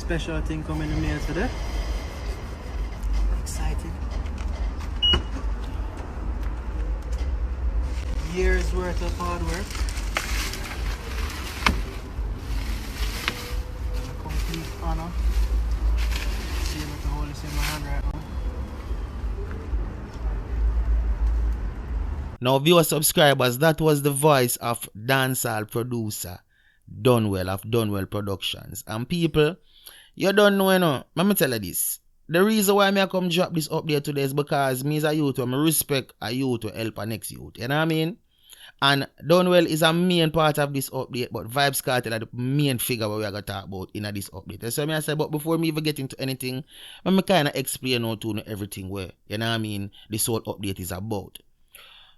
special thing coming in the mail today. Excited. Years worth of hard work. A complete honor. See what the whole is in my hand right now. Now, viewer subscribers, that was the voice of dancehall producer Dunwell of Dunwell Productions. And people, you don't know, you know, let me tell you this. The reason why I come drop this update today is because me as a youth, I respect a youth to help a next youth. You know what I mean? And Dunwell is a main part of this update, but VYBZ KARTEL are the main figure where we are going to talk about in this update. So I say, but before me even get into anything, let me kind of explain how to know everything where, you know what I mean, this whole update is about.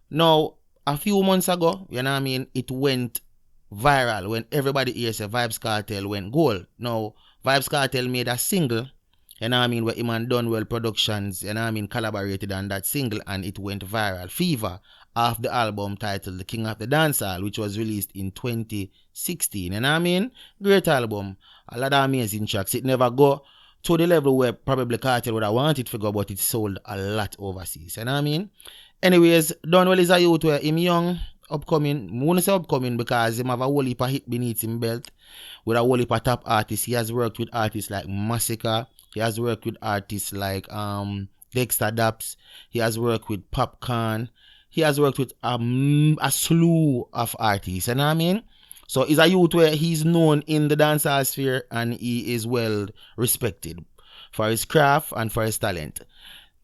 Now, a few months ago, you know what I mean, it went viral when everybody here said VYBZ KARTEL went gold. Now, VYBZ KARTEL made a single, you know what I mean, where him and Dunwell Productions, you know what I mean, collaborated on that single and it went viral. Fever, off the album titled The King of the Dancehall, which was released in 2016. You know what I mean? Great album. A lot of amazing tracks. It never go to the level where probably Kartel would have wanted to go, but it sold a lot overseas. You know what I mean? Anyways, Dunwell is a youth where him young, upcoming. I won't say upcoming because him have a whole heap of hit beneath him belt with a whole heap of top artists. He has worked with artists like Massacre. He has worked with artists like Dexter Daps. He has worked with Popcorn. He has worked with a slew of artists. You know what I mean? So he's a youth where he's known in the dancehall sphere and he is well respected for his craft and for his talent.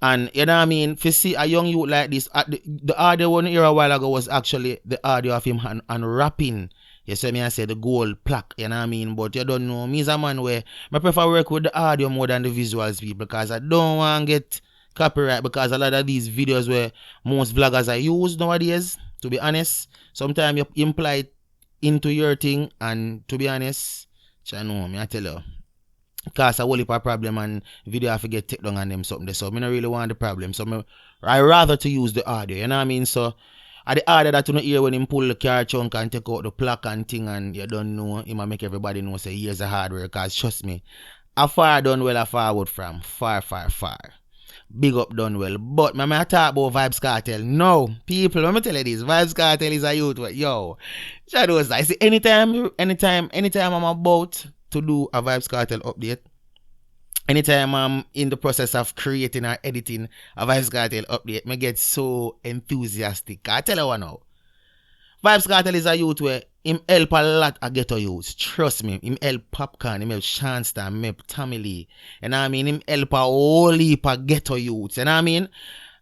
And you know what I mean, if you see a young youth like this, the audio one here a while ago was actually the audio of him and rapping. You see me, I say the gold plaque, you know what I mean? But you don't know, me is a man where I prefer work with the audio more than the visuals people because I don't want to get copyright because a lot of these videos where most vloggers are used nowadays, to be honest, sometimes you imply it into your thing and to be honest, I know, me I tell you. Cause a whole heap of problem and video have to get taken down on them something. So I don't really want the problem. So I rather to use the audio, you know what I mean? So at the audio that you don't hear when him pull the car chunk and take out the plaque and thing and you don't know, he might make everybody know say here's a hard work. Cause trust me, how far Dunwell a forward from? Far. Big up Dunwell. But I talk about VYBZ KARTEL. No, people, let me tell you this. VYBZ KARTEL is a youth. Yo, shadows. I see anytime I'm about to do a VYBZ KARTEL update, anytime I'm in the process of creating or editing a VYBZ KARTEL update, I get so enthusiastic. I tell you what now. VYBZ KARTEL is a youth where him help a lot of ghetto youths. Trust me. Him help Popcorn, him help Shanstar, him help Tommy Lee. You know what I mean? Him help a whole heap of ghetto youths. You know what I mean?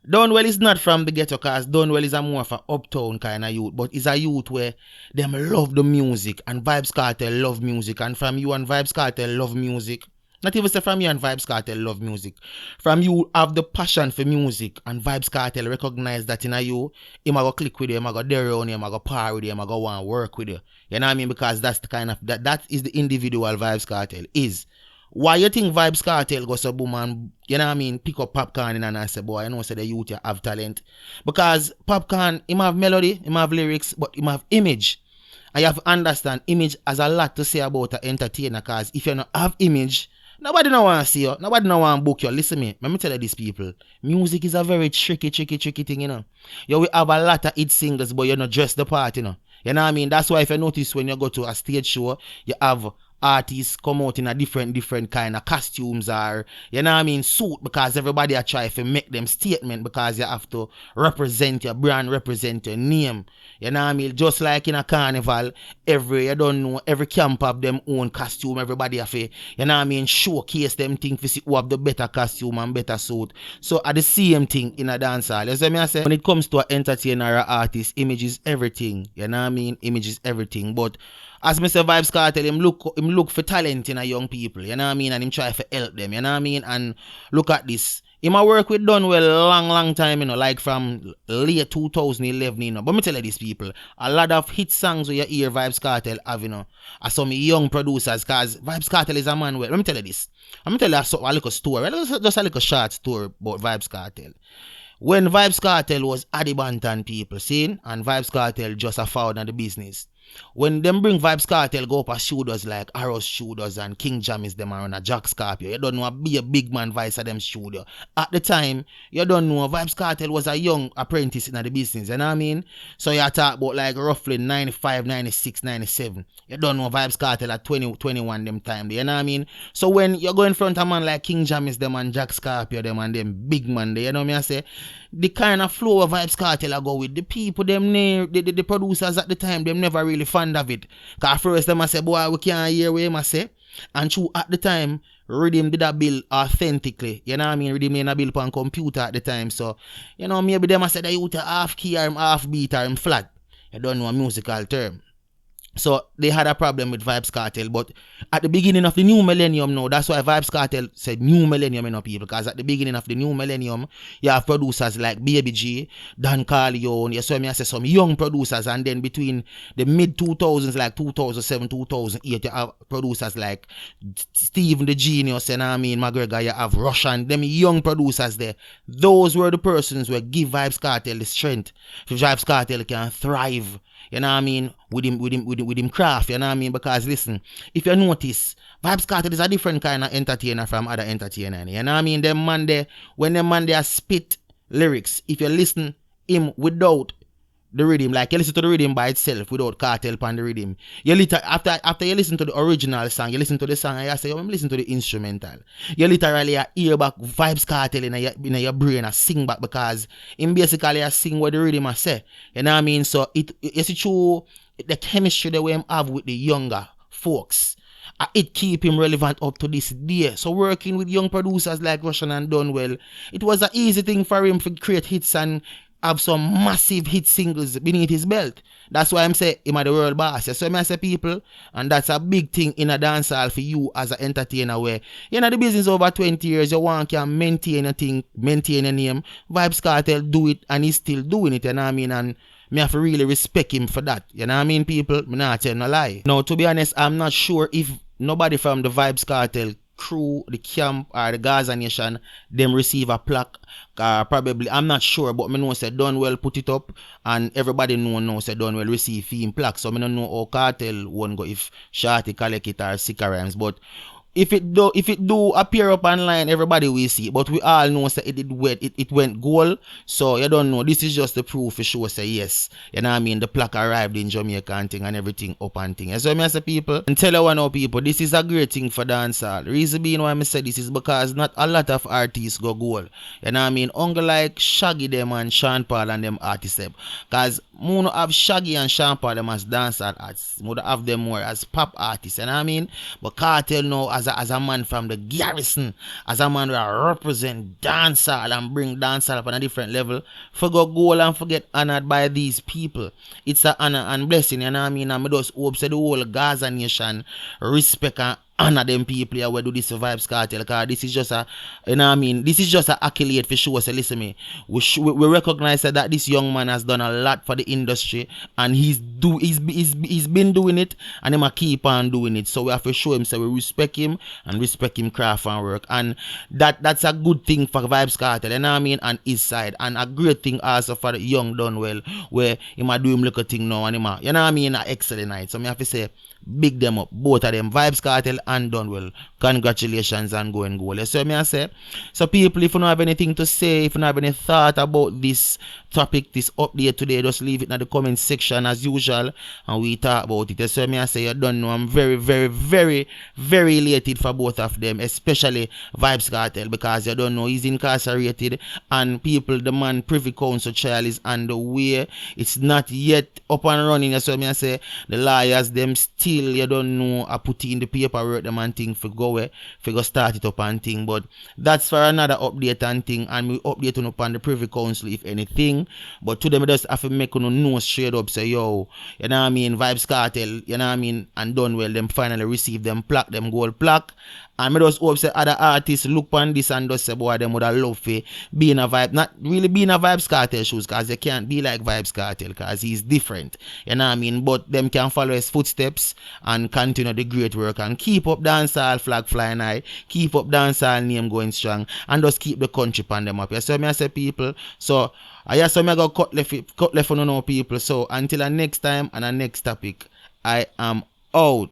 Dunwell is not from the ghetto cause Dunwell is a more of an uptown kind of youth. But it's a youth where them love the music and VYBZ KARTEL love music. And from you and VYBZ KARTEL love music. Not even say from you and VYBZ KARTEL love music. From you have the passion for music and VYBZ KARTEL recognize that in a you, him a go click with you, him a go dare on you, him a go par with you, him a go want to work with you. You know what I mean? Because that's the kind of, that is the individual VYBZ KARTEL is. Why you think VYBZ KARTEL go so boom and, you know what I mean, pick up Popcorn in and say, boy, I know say the youth you have talent. Because Popcorn, him have melody, him have lyrics, but him have image. And you have to understand, image has a lot to say about an entertainer because if you don't have image, nobody no want to see you. Nobody no want to book you. Listen me. Let me tell you these people. Music is a very tricky thing, you know. You will have a lot of hit singles, but you not dress the part, you know. You know what I mean? That's why if you notice when you go to a stage show, you have artists come out in a different kind of costumes or, you know what I mean, suit because everybody are trying to make them statement because you have to represent your brand, represent your name. You know what I mean? Just like in a carnival, every camp have them own costume, everybody have to, you know what I mean, showcase them things to see who have the better costume and better suit. So at the same thing in a dancehall. You see me I say? When it comes to an entertainer or artist, image is everything. You know what I mean? Image is everything. But as Mr. VYBZ KARTEL, him look for talent in a young people, you know what I mean? And him try to help them, you know what I mean? And look at this. Him a work with Dunwell long time, you know, like from late 2011, you know. But me tell you these people, a lot of hit songs where you hear VYBZ KARTEL have, you know, are some young producers, because VYBZ KARTEL is a man well. Let me tell you this. I'm going to tell you a little story, just a little short story about VYBZ KARTEL. When VYBZ KARTEL was Adi Bantan people, see, and VYBZ KARTEL just a found in the business. when them bring Vybz Kartel go up a shooters like Arrows shooters and King Jammys them around a Jack Scorpio, you don't know be a big man vice of them studio. At the time, you don't know Vybz Kartel was a young apprentice in the business, you know what I mean? So you talk about like roughly 95, 96, 97. You don't know Vybz Kartel at 20, 21 them time, you know what I mean? So when you go in front of man like King Jammys them and Jack Scorpio them and them big man, you know what I say? The kind of flow of Vybz Kartel I go with, the people them near, the producers at the time, them never really fond of it. Cause first them I say, boy, we can't hear what him I say. And true at the time, Rhythm did a build authentically. You know what I mean? Rhythm in a build on computer at the time. So, you know, maybe them I said that you to half key or half beat or flat. You don't know a musical term. So they had a problem with Vybz Kartel, but at the beginning of the new millennium now, that's why Vybz Kartel said new millennium, you know, people, because at the beginning of the new millennium, you have producers like Baby G, Dan Carleon, you saw me I say some young producers, and then between the mid 2000s, like 2007, 2008, you have producers like Steven the Genius, you know what I mean, McGregor, you have Russian, them young producers there. Those were the persons who give Vybz Kartel the strength, so Vybz Kartel can thrive. You know what I mean? With him craft, you know what I mean? Because listen, if you notice, Vybz Kartel is a different kind of entertainer from other entertainers. You know what I mean? Them man they, when them man they spit lyrics, if you listen him without the rhythm, like you listen to the rhythm by itself without Kartel on the rhythm, you after you listen to the original song, you listen to the song and you say, I'm listen to the instrumental. You literally hear back Vybz Kartel in your brain and sing back, because him basically sing what the rhythm I say. You know what I mean? So it's true the chemistry that we have with the younger folks. It keep him relevant up to this day. So working with young producers like Russian and Dunwell, it was an easy thing for him to create hits and have some massive hit singles beneath his belt. That's why I'm saying him are the world boss. So I say people, and that's a big thing in a dancehall for you as an entertainer, where you know the business over 20 years, you want can maintain a thing, maintain a name. Vybz Kartel do it and he's still doing it, you know what I mean? And me have to really respect him for that. You know what I mean, people? Me not tell no lie. Now, to be honest, I'm not sure if nobody from the Vybz Kartel crew, the camp, or the Gaza Nation, them receive a plaque. Probably, I'm not sure, but I know say Dunwell put it up, and everybody know say Dunwell receive him plaque. So I don't know how Kartel won't go if Shorty collect it or Sika Rhymes, but if it do appear up online, everybody will see it. But we all know that it went gold. So you don't know. This is just the proof for sure. Say yes. You know what I mean? The plaque arrived in Jamaica and thing and everything up and thing. So I say people, and tell you now people, this is a great thing for dancehall. The reason being why I say this is because not a lot of artists go gold. You know what I mean? Only like Shaggy them and Sean Paul and them artists them. Cause Mono have Shaggy and Sean Paul them as dancehall artists. Mono have them more as pop artists. You know what I mean? But Kartel now as a man from the garrison, as a man who represent dancehall and bring dancehall up on a different level, forget goal and forget honored by these people. It's an honor and blessing, you know what I mean? And I just hope the whole Gaza Nation respect and honor them people here where do this Vybz Kartel, because this is just a, you know what I mean, this is just an accolade for sure. So listen me, we recognize that this young man has done a lot for the industry, and he's been doing it, and he might keep on doing it. So we have to show him, so we respect him and respect him craft and work, and that's a good thing for Vybz Kartel, you know what I mean, and his side, and a great thing also for the young Dunwell, where he might do him little thing now, and he might, you know what I mean, an excellent night. So I have to say big them up, both of them, Vybz Kartel and Dunwell. Congratulations and go and goal. So me I say, so people, if you don't have anything to say, if you don't have any thought about this topic, this update today, just leave it in the comment section as usual, and we talk about it. So me I say, you don't know, I'm very, very, very, very elated for both of them, especially Vybz Kartel, because you don't know, he's incarcerated, and people, the man Privy Council trial is underway. It's not yet up and running. So me I say, the lawyers them still, you don't know, are putting in the paperwork them and thing for go start it up and thing. But that's for another update and thing, and we update on upon the Privy Council if anything. But today me just have to make you know straight up, say yo, you know what I mean, Vybz Kartel, you know what I mean, and Dunwell them finally receive them plaque, them gold plaque. And me just hope say other artists look on this and just say boy them would have love for being a vibe, not really being a Vybz Kartel shoes, because they can't be like Vybz Kartel because he's different, you know what I mean, but them can follow his footsteps and continue the great work and keep up dancehall flag flying high, keep up dancehall name going strong, and just keep the country pan them up. Yeah, so me I say people, so I just so me go cut left on no people. So until the next time and the next topic, I am out.